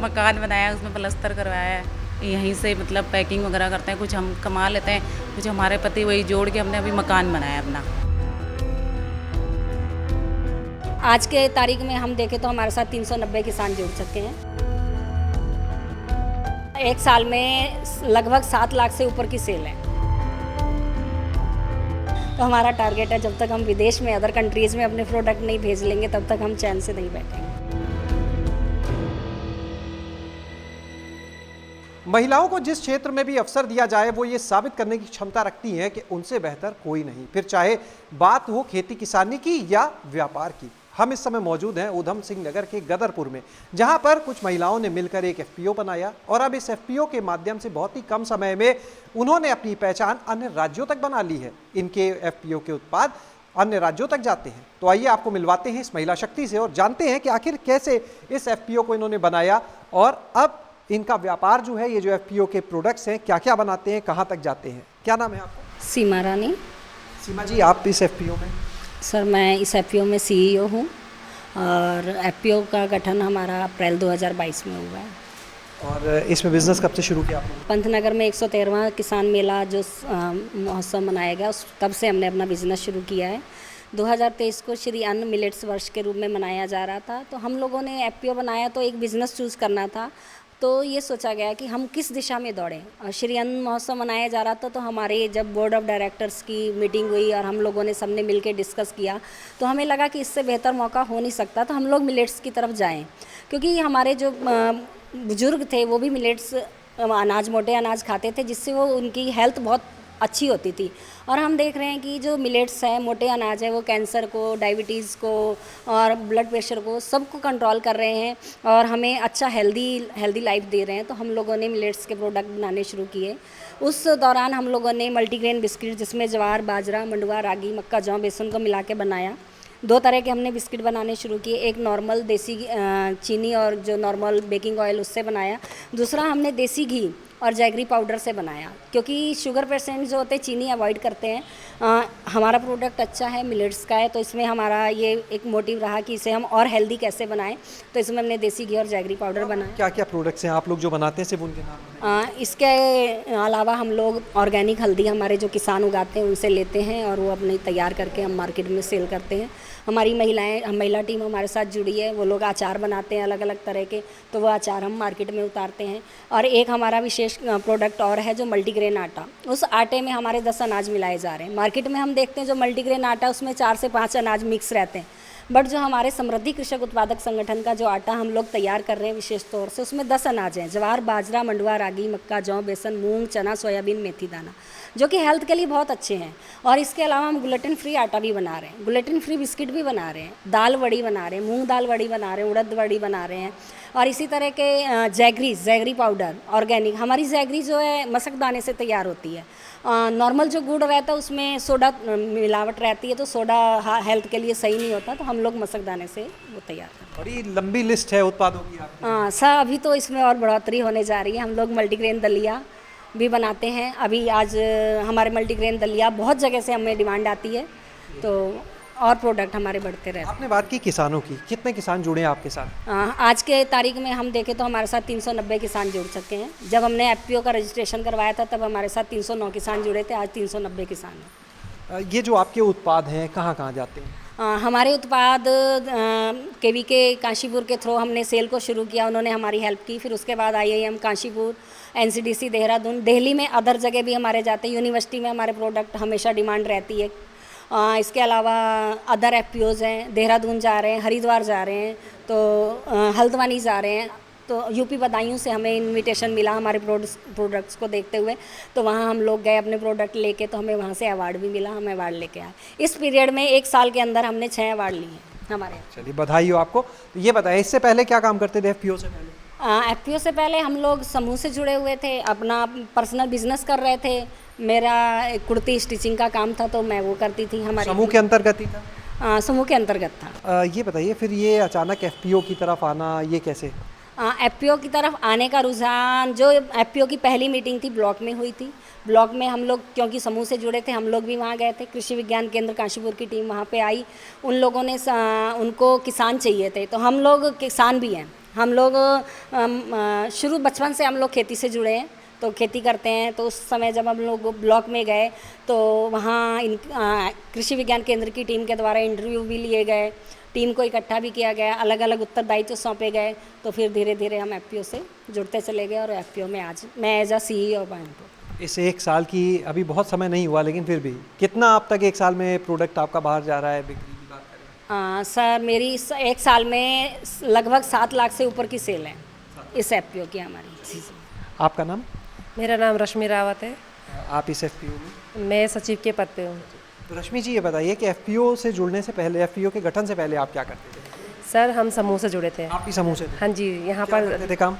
मकान बनाया, उसमें प्लास्टर करवाया है। यहीं से मतलब पैकिंग वगैरह करते हैं, कुछ हम कमा लेते हैं, कुछ हमारे पति वही जोड़ के हमने अभी मकान बनाया अपना। आज के तारीख में हम देखें तो हमारे साथ 390 किसान जुड़ चुके हैं। एक साल में लगभग 7 लाख से ऊपर की सेल है। तो हमारा टारगेट है, जब तक हम विदेश में अदर कंट्रीज़ में अपने प्रोडक्ट नहीं भेज लेंगे तब तक हम चैन से नहीं बैठेंगे। महिलाओं को जिस क्षेत्र में भी अवसर दिया जाए वो ये साबित करने की क्षमता रखती हैं कि उनसे बेहतर कोई नहीं, फिर चाहे बात हो खेती किसानी की या व्यापार की। हम इस समय मौजूद हैं ऊधम सिंह नगर के गदरपुर में, जहां पर कुछ महिलाओं ने मिलकर एक एफपीओ बनाया और अब इस एफपीओ के माध्यम से बहुत ही कम समय में उन्होंने अपनी पहचान अन्य राज्यों तक बना ली है। इनके एफपीओ के उत्पाद अन्य राज्यों तक जाते हैं। तो आइए आपको मिलवाते हैं इस महिला शक्ति से और जानते हैं कि आखिर कैसे इस एफपीओ को इन्होंने बनाया और अब इनका व्यापार जो है, ये जो एफपीओ के प्रोडक्ट्स हैं क्या क्या बनाते हैं, कहाँ तक जाते हैं। क्या नाम है आपका? सीमा रानी। सीमा जी, आप इस एफपीओ में? सर, मैं इस एफपीओ में सीईओ हूँ और एफपीओ का गठन हमारा अप्रैल 2022 में हुआ है। और इसमें बिजनेस कब से शुरू किया आपने? पंतनगर में 113वां किसान मेला जो महोत्सव मनाया गया उस तब से हमने अपना बिजनेस शुरू किया है। 2023 को श्री अन्न मिलेट्स वर्ष के रूप में मनाया जा रहा था, तो हम लोगों ने एफपीओ बनाया तो एक बिज़नेस चूज़ करना था। तो ये सोचा गया कि हम किस दिशा में दौड़ें। श्री अन्न महोत्सव मनाया जा रहा था, तो हमारे जब बोर्ड ऑफ डायरेक्टर्स की मीटिंग हुई और हम लोगों ने सबने मिलकर डिस्कस किया तो हमें लगा कि इससे बेहतर मौका हो नहीं सकता, तो हम लोग मिलेट्स की तरफ जाएं, क्योंकि हमारे जो बुजुर्ग थे वो भी मिलेट्स अनाज, मोटे अनाज खाते थे, जिससे वो उनकी हेल्थ बहुत अच्छी होती थी। और हम देख रहे हैं कि जो मिलेट्स है, मोटे अनाज है, वो कैंसर को, डायबिटीज़ को और ब्लड प्रेशर को सबको कंट्रोल कर रहे हैं और हमें अच्छा हेल्दी लाइफ दे रहे हैं। तो हम लोगों ने मिलेट्स के प्रोडक्ट बनाने शुरू किए। उस दौरान हम लोगों ने मल्टीग्रेन बिस्किट, जिसमें ज्वार, बाजरा, मंडुआ, रागी, मक्का, जौ, बेसन को मिला के बनाया। 2 तरह के हमने बिस्किट बनाने शुरू किए। एक नॉर्मल देसी चीनी और जो नॉर्मल बेकिंग ऑयल उससे बनाया। दूसरा हमने देसी घी और जैगरी पाउडर से बनाया, क्योंकि शुगर पेशेंट जो होते हैं चीनी अवॉइड करते हैं। हमारा प्रोडक्ट अच्छा है, मिलेट्स का है, तो इसमें हमारा ये एक मोटिव रहा कि इसे हम और हेल्दी कैसे बनाएं, तो इसमें हमने देसी घी और जैगरी पाउडर बनाया। क्या क्या प्रोडक्ट्स हैं आप लोग जो बनाते हैं, सिर्फ उनके नाम? इसके अलावा हम लोग ऑर्गेनिक हल्दी हमारे जो किसान उगाते हैं उनसे लेते हैं और वो अपने तैयार करके हम मार्केट में सेल करते हैं। हमारी महिला टीम हमारे साथ जुड़ी है, वो लोग अचार बनाते हैं अलग अलग तरह के, तो वो अचार हम मार्केट में उतारते हैं। और एक हमारा विशेष प्रोडक्ट और है जो मल्टीग्रेन आटा। उस आटे में हमारे 10 अनाज मिलाए जा रहे हैं। मार्केट में हम देखते हैं जो मल्टीग्रेन आटा उसमें 4 से 5 अनाज मिक्स रहते हैं, बट जो हमारे समृद्धि कृषक उत्पादक संगठन का जो आटा हम लोग तैयार कर रहे हैं विशेष तौर से, उसमें 10 अनाज हैं: ज्वार, बाजरा, मंडुआ, रागी, मक्का, जौ, बेसन, मूंग, चना, सोयाबीन, मेथी दाना, जो कि हेल्थ के लिए बहुत अच्छे हैं। और इसके अलावा हम ग्लूटेन फ्री आटा भी बना रहे हैं, ग्लूटेन फ्री बिस्किट भी बना रहे हैं, दाल वड़ी बना रहे हैं, मूंग दाल वड़ी बना रहे हैं, उड़द वड़ी बना रहे हैं। और इसी तरह के जैगरी पाउडर ऑर्गेनिक। हमारी जैगरी जो है मसक दाने से तैयार होती है। नॉर्मल जो गुड़ रहता है उसमें सोडा मिलावट रहती है, तो सोडा हेल्थ के लिए सही नहीं होता, तो हम लोग मसक दाने से वो तैयार करते हैं। बड़ी लंबी लिस्ट है उत्पादों की आपकी। हाँ सर, अभी तो इसमें और बढ़ोतरी होने जा रही है। हम लोग मल्टीग्रेन दलिया भी बनाते हैं। अभी आज हमारे मल्टीग्रेन दलिया बहुत जगह से हमें डिमांड आती है, तो और प्रोडक्ट हमारे बढ़ते रहते हैं। आपने बात की किसानों की, कितने किसान जुड़े हैं आपके साथ? आज के तारीख में हम देखें तो हमारे साथ 390 किसान जुड़ चुके हैं। जब हमने एफपीओ का रजिस्ट्रेशन करवाया था तब हमारे साथ 309 किसान जुड़े थे, आज 390 किसान हैं। ये जो आपके उत्पाद हैं कहाँ कहाँ जाते हैं? हमारे उत्पाद केवीके काशीपुर के थ्रू हमने सेल को शुरू किया, उन्होंने हमारी हेल्प की। फिर उसके बाद IIM काशीपुर, NCDC देहरादून, दिल्ली में अदर जगह भी हमारे जाते हैं। यूनिवर्सिटी में हमारे प्रोडक्ट हमेशा डिमांड रहती है। इसके अलावा अदर एफपीओज़ हैं, देहरादून जा रहे हैं, हरिद्वार जा रहे हैं, तो हल्द्वानी जा रहे हैं। तो यूपी बदायूं से हमें इनविटेशन मिला हमारे प्रोडक्ट्स को देखते हुए, तो वहाँ हम लोग गए अपने प्रोडक्ट लेके, तो हमें वहाँ से अवार्ड भी मिला, हम अवार्ड लेके आए। इस पीरियड में 1 साल के अंदर हमने 6 अवार्ड लिए हैं हमारे। चलिए, बधाई हो आपको। तो ये बताएं, इससे पहले क्या काम करते थे एफपीओ से पहले? एफपीओ से पहले हम लोग समूह से जुड़े हुए थे, अपना पर्सनल बिजनेस कर रहे थे। मेरा कुर्ती स्टिचिंग का काम था, तो मैं वो करती थी। हमारे समूह के अंतर्गत ही था? समूह के अंतर्गत था। ये बताइए, फिर ये अचानक एफपीओ की तरफ आना, ये कैसे? एफपीओ की तरफ आने का रुझान, जो एफपीओ की पहली मीटिंग थी ब्लॉक में हुई थी। ब्लॉक में हम लोग क्योंकि समूह से जुड़े थे, हम लोग भी वहाँ गए थे। कृषि विज्ञान केंद्र काशीपुर की टीम वहाँ पे आई। उन लोगों ने उनको किसान चाहिए थे, तो हम लोग किसान भी हैं, हम लोग शुरू बचपन से हम लोग खेती से जुड़े हैं, तो खेती करते हैं। तो उस समय जब हम लोग ब्लॉक में गए तो वहाँ कृषि विज्ञान केंद्र की टीम के द्वारा इंटरव्यू भी लिए गए, टीम को इकट्ठा भी किया गया, अलग अलग उत्तरदायित्व सौंपे गए। तो फिर धीरे धीरे हम एफपीओ से जुड़ते चले गए और एफपीओ में आज मैं एज अ CEO बन गई। इस एक साल की अभी बहुत समय नहीं हुआ, लेकिन फिर भी कितना अब तक एक साल में प्रोडक्ट आपका बाहर जा रहा है, बिक्री की बात करें? सर मेरी इस एक साल में लगभग 7 लाख से ऊपर की सेल है इस एफपीओ की हमारी। आपका नाम? मेरा नाम रश्मि रावत है। आप इस एफपीओ में? मैं सचिव के पद पे हूँ। तो रश्मि जी ये बताइए कि एफपीओ से जुड़ने से पहले, एफपीओ के गठन से पहले आप क्या करते थे? सर हम समूह से जुड़े थे। आप भी समूह से थे? हाँ जी, यहाँ क्या पर करते थे काम?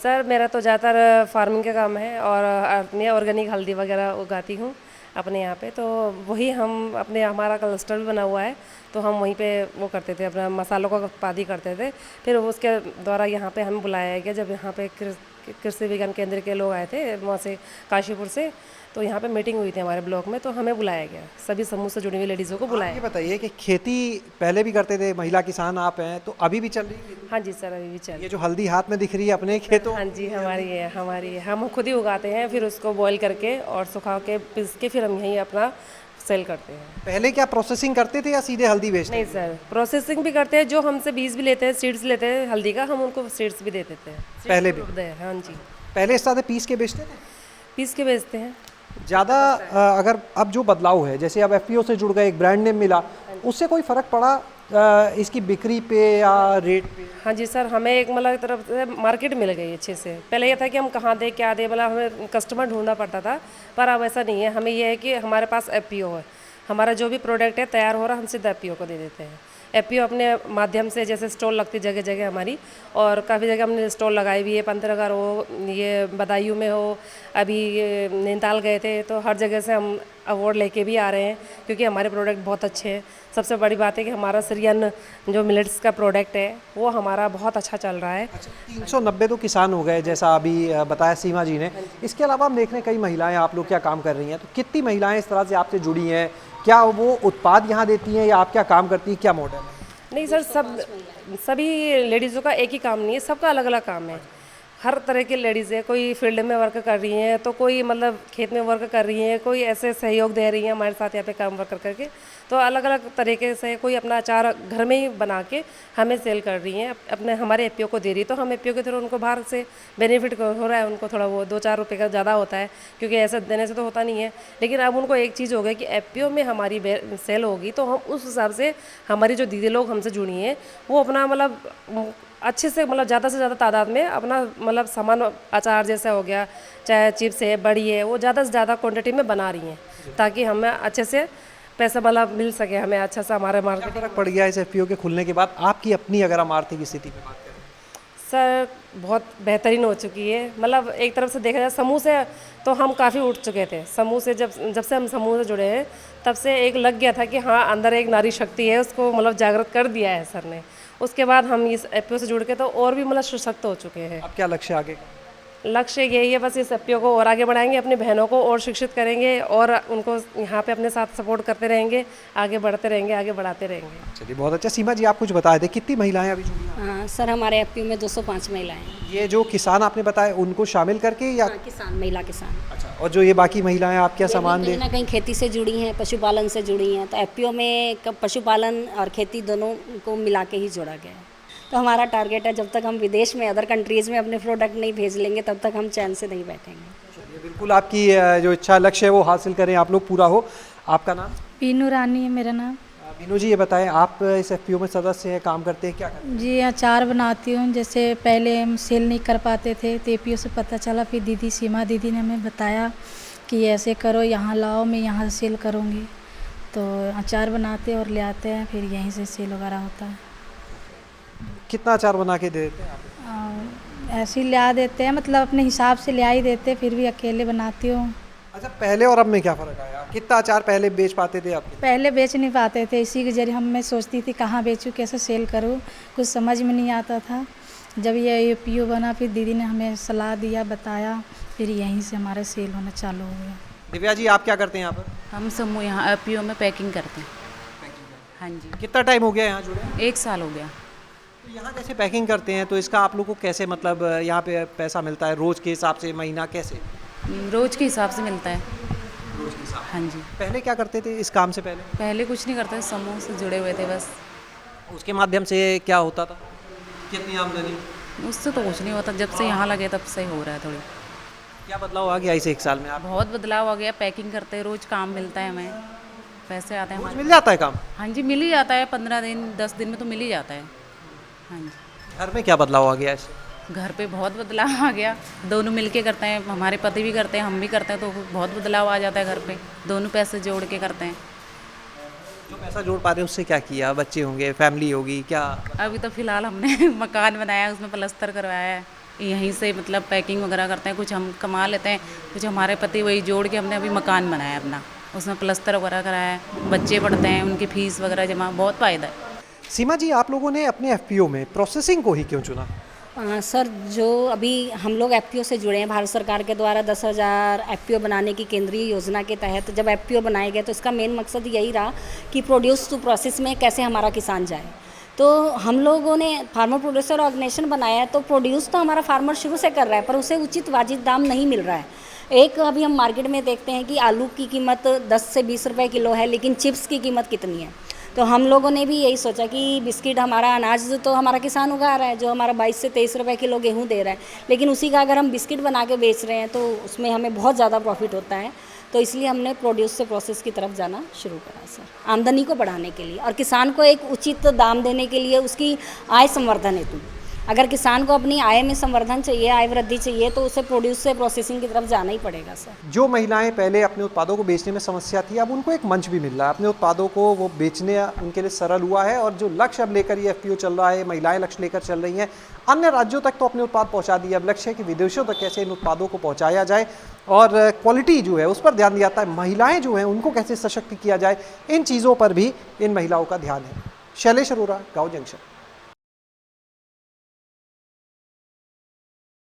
सर मेरा तो ज़्यादातर फार्मिंग का काम है और मैं ऑर्गेनिक हल्दी वगैरह उगाती हूँ अपने यहाँ पे। तो वही हम अपने हमारा क्लस्टर भी बना हुआ है, तो हम वहीं पे वो करते थे, अपना मसालों का उत्पादन करते थे। फिर उसके द्वारा यहाँ पे हमें बुलाया गया जब यहाँ पे कृषि विज्ञान केंद्र के लोग आए थे वहाँ से काशीपुर से, तो यहाँ पे मीटिंग हुई थी हमारे ब्लॉक में, तो हमें बुलाया गया, सभी समूह से जुड़ी हुई लेडीज़ों को बुलाया। ये बताइए कि खेती पहले भी करते थे, महिला किसान आप हैं, तो अभी भी चल रही है? हाँ जी सर, अभी भी चल। ये जो हल्दी हाथ में दिख रही है अपने खेतों? हाँ जी, हमारी है, हम खुद ही उगाते हैं, फिर उसको बॉईल करके और सुखा के पीस के फिर हम यहीं अपना सेल करते हैं। पहले क्या प्रोसेसिंग करते थे या सीधे हल्दी बेचते? नहीं सर, प्रोसेसिंग भी करते हैं, जो हमसे बीज भी लेते हैं, सीड्स लेते हैं हल्दी का, हम उनको सीड्स भी दे देते हैं। पहले भी? हाँ जी, पहले इस तरह पीस के बेचते थे? पीस के बेचते हैं। ज़्यादा अगर अब जो बदलाव है, जैसे अब एफपीओ से जुड़ गए, एक ब्रांड नेम मिला, उससे कोई फ़र्क पड़ा इसकी बिक्री पे या रेट पे? हाँ जी सर, हमें एक मतलब एक तरफ से मार्केट मिल गई अच्छे से। पहले ये था कि हम कहाँ दे क्या दे, मतलब हमें कस्टमर ढूंढना पड़ता था, पर अब ऐसा नहीं है। हमें ये है कि हमारे पास एफपीओ है, हमारा जो भी प्रोडक्ट है तैयार हो रहा हम सीधा एफपीओ को दे देते हैं। एफपीओ अपने माध्यम से जैसे स्टॉल लगती जगह जगह हमारी, और काफ़ी जगह हमने स्टॉल लगाई भी है, पंतनगर हो, ये बदायूं में हो, अभी ये नैनीताल गए थे, तो हर जगह से हम अवार्ड लेके भी आ रहे हैं क्योंकि हमारे प्रोडक्ट बहुत अच्छे हैं। सबसे बड़ी बात है कि हमारा सिरियन जो मिलेट्स का प्रोडक्ट है वो हमारा बहुत अच्छा चल रहा है। अच्छा, 390 तो किसान हो गए जैसा अभी बताया सीमा जी ने। इसके अलावा हम देख रहे हैं कई महिलाएं आप लोग क्या काम कर रही हैं, तो कितनी महिलाएं इस तरह से आपसे जुड़ी हैं? क्या वो उत्पाद यहाँ देती हैं या आप क्या काम करती हैं, क्या मॉडल है? नहीं सर, सभी लेडीज़ों का एक ही काम नहीं है, सबका अलग अलग काम है। हर तरह की लेडीज़ है, कोई फील्ड में वर्क कर रही हैं, तो कोई मतलब खेत में वर्क कर रही हैं, कोई ऐसे सहयोग दे रही हैं हमारे साथ यहाँ पे काम वर्क करके। तो अलग अलग तरीके से कोई अपना अचार घर में ही बना के हमें सेल कर रही हैं, अपने हमारे एफपीओ को दे रही है। तो हम एफपीओ के थ्रू उनको बाहर से बेनिफिट हो रहा है, उनको थोड़ा वो 2-4 रुपये का ज़्यादा होता है, क्योंकि ऐसे देने से तो होता नहीं है। लेकिन अब उनको एक चीज़ हो गई कि एफपीओ में हमारी सेल होगी, तो हम उस हिसाब से हमारी जो दीदी लोग हमसे जुड़ी हैं वो अपना मतलब अच्छे से, मतलब ज़्यादा से ज़्यादा तादाद में अपना मतलब सामान, अचार जैसा हो गया, चाहे चिप्स है, बड़ी है, वो ज़्यादा से ज़्यादा क्वांटिटी में बना रही हैं ताकि हमें अच्छे से पैसा वाला मिल सके, हमें अच्छा सा हमारे मार्केट। फर्क पड़ गया इस एफपीओ के खुलने के बाद आपकी अपनी, अगर हम आर्थिक स्थिति पे बात करें? सर बहुत बेहतरीन हो चुकी है, मतलब एक तरफ से देखा जाए समूह से तो हम काफ़ी उठ चुके थे। समूह से जब से हम समूह से जुड़े हैं तब से एक लग गया था कि हाँ अंदर एक नारी शक्ति है, उसको मतलब जागृत कर दिया है सर ने। उसके बाद हम इस एफपीओ से जुड़ के तो और भी मतलब सशक्त हो चुके हैं। अब क्या लक्ष्य आगे? लक्ष्य यही है, बस इस एफपीओ को और आगे बढ़ाएंगे, अपनी बहनों को और शिक्षित करेंगे और उनको यहाँ पे अपने साथ सपोर्ट करते रहेंगे, आगे बढ़ते रहेंगे, आगे बढ़ाते रहेंगे। चलिए बहुत अच्छा। सीमा जी आप कुछ बताए थे, कितनी महिलाएं अभी जुड़ी हैं? हाँ सर, हमारे एफपीओ में 205 महिलाएं हैं। ये जो किसान आपने बताए उनको शामिल करके या? हाँ, किसान, महिला किसान। अच्छा, और जो ये बाकी महिलाएं आप क्या सामान कहीं दे? ना कहीं खेती से जुड़ी हैं, पशुपालन से जुड़ी हैं, तो एफपीओ में पशुपालन और खेती दोनों को मिला के ही जोड़ा गया है। तो हमारा टारगेट है जब तक हम विदेश में, अदर कंट्रीज़ में अपने प्रोडक्ट नहीं भेज लेंगे तब तक हम चैन से नहीं बैठेंगे। चलिए बिल्कुल, आपकी जो इच्छा लक्ष्य है वो हासिल करें आप लोग, पूरा हो। आपका नाम? बीनू रानी है मेरा नाम। बीनू जी ये बताएं, आप इस एफपीओ में सदस्य हैं, काम करते हैं, क्या करते हैं? जी अचार बनाती हूँ। जैसे पहले हम सेल नहीं कर पाते थे तो एपीओ से पता चला, फिर दीदी सीमा दीदी ने हमें बताया कि ऐसे करो, यहाँ लाओ, मैं यहाँ सेल करूँगी। तो अचार बनाते और ले आते हैं, फिर यहीं से सेल वगैरह होता है। कितना अचार बना के दे देते हैं आप? ऐसे ही ला देते हैं, मतलब अपने हिसाब से ले ही देते, फिर भी अकेले बनाती हूँ। अच्छा, पहले और अब में क्या फ़र्क आया? कितना अचार पहले बेच पाते थे आप? पहले बेच नहीं पाते थे, इसी के जरिए मैं सोचती थी कहाँ बेचूँ, कैसे सेल करूँ, कुछ समझ में नहीं आता था। जब ये एपीओ बना फिर दीदी ने हमें सलाह दिया, बताया, फिर यहीं से हमारा सेल होना चालू हो गया। दिव्या जी आप क्या करते हैं यहाँ पर? हम समूह यहाँ एफपीओ में पैकिंग करते हैं। हाँ जी, कितना टाइम हो गया यहाँ जुड़े? 1 साल हो गया। तो यहाँ जैसे पैकिंग करते हैं तो इसका आप लोग को कैसे मतलब यहाँ पे पैसा मिलता है रोज के हिसाब से, महीना कैसे? रोज के हिसाब से मिलता है। रोज के हिसाब। हाँ जी। पहले क्या करते थे इस काम से पहले? पहले कुछ नहीं करते, समूह से जुड़े हुए थे बस। उसके माध्यम से क्या होता था? कितनी आमदनी? उससे तो कुछ नहीं होता, जब से यहाँ लगे तब से हो रहा है थोड़ी। क्या बदलाव आ गया इसे 1 साल में? आप बहुत बदलाव आ गया, पैकिंग करते हैं, रोज काम मिलता है हमें, पैसे आते हैं रोज हमारे। मिल जाता है काम? हाँ जी, मिल ही जाता है, 15 दिन 10 दिन में तो मिल ही जाता है। हाँ जी। घर में क्या बदलाव आ गया इससे? घर पे बहुत बदलाव आ गया, दोनों मिलके करते हैं, हमारे पति भी करते हैं, हम भी करते हैं, तो बहुत बदलाव आ जाता है घर पे, दोनों पैसे जोड़ के करते हैं। जो पैसा जोड़ पा रहे हैं उससे क्या किया? बच्चे होंगे, फैमिली होगी, क्या? अभी तो फिलहाल हमने मकान बनाया, उसमें प्लस्तर करवाया है, यहीं से मतलब पैकिंग वगैरह करते हैं, कुछ हम कमा लेते हैं, कुछ हमारे पति वही जोड़ के हमने अभी मकान बनाया अपना, उसमें प्लस्तर वगैरह कराया है, बच्चे पढ़ते हैं, उनकी फीस वगैरह जमा, बहुत फ़ायदा है। सीमा जी, आप लोगों ने अपने एफपीओ में प्रोसेसिंग को ही क्यों चुना? सर, जो अभी हम लोग एफपीओ से जुड़े हैं, भारत सरकार के द्वारा 10,000 एफपीओ बनाने की केंद्रीय योजना के तहत जब एफपीओ बनाए गए तो इसका मेन मकसद यही रहा कि प्रोड्यूस टू प्रोसेस में कैसे हमारा किसान जाए। तो हम लोगों ने फार्मर प्रोड्यूसर ऑर्गेनाइजेशन बनाया है, तो प्रोड्यूस तो हमारा फार्मर शुरू से कर रहा है, पर उसे उचित वाजिब दाम नहीं मिल रहा है। एक अभी हम मार्केट में देखते हैं कि आलू की कीमत 10 से 20 रुपए किलो है, लेकिन चिप्स की कीमत कितनी है? तो हम लोगों ने भी यही सोचा कि बिस्किट, हमारा अनाज तो हमारा किसान उगा रहा है, जो हमारा 22 से 23 रुपए किलो गेहूं दे रहा है, लेकिन उसी का अगर हम बिस्किट बना के बेच रहे हैं तो उसमें हमें बहुत ज़्यादा प्रॉफिट होता है। तो इसलिए हमने प्रोड्यूस से प्रोसेस की तरफ जाना शुरू करा सर, आमदनी को बढ़ाने के लिए और किसान को एक उचित दाम देने के लिए, उसकी आय संवर्धन हेतु। अगर किसान को अपनी आय में संवर्धन चाहिए, आय वृद्धि चाहिए, तो उसे प्रोड्यूस से प्रोसेसिंग की तरफ जाना ही पड़ेगा सर। जो महिलाएं पहले अपने उत्पादों को बेचने में समस्या थी, अब उनको एक मंच भी मिल रहा है, अपने उत्पादों को वो बेचने उनके लिए सरल हुआ है। और जो लक्ष्य अब लेकर ये एफपीओ चल रहा है, महिलाएं लक्ष्य लेकर चल रही हैं, अन्य राज्यों तक तो अपने उत्पाद पहुंचा दिए, अब लक्ष्य है कि विदेशों तक कैसे इन उत्पादों को पहुंचाया जाए और क्वालिटी जो है उस पर ध्यान दिया जाता है। महिलाएं जो हैं उनको कैसे सशक्त किया जाए, इन चीज़ों पर भी इन महिलाओं का ध्यान है। शैलेश अरोरा, गाँव जंक्शन।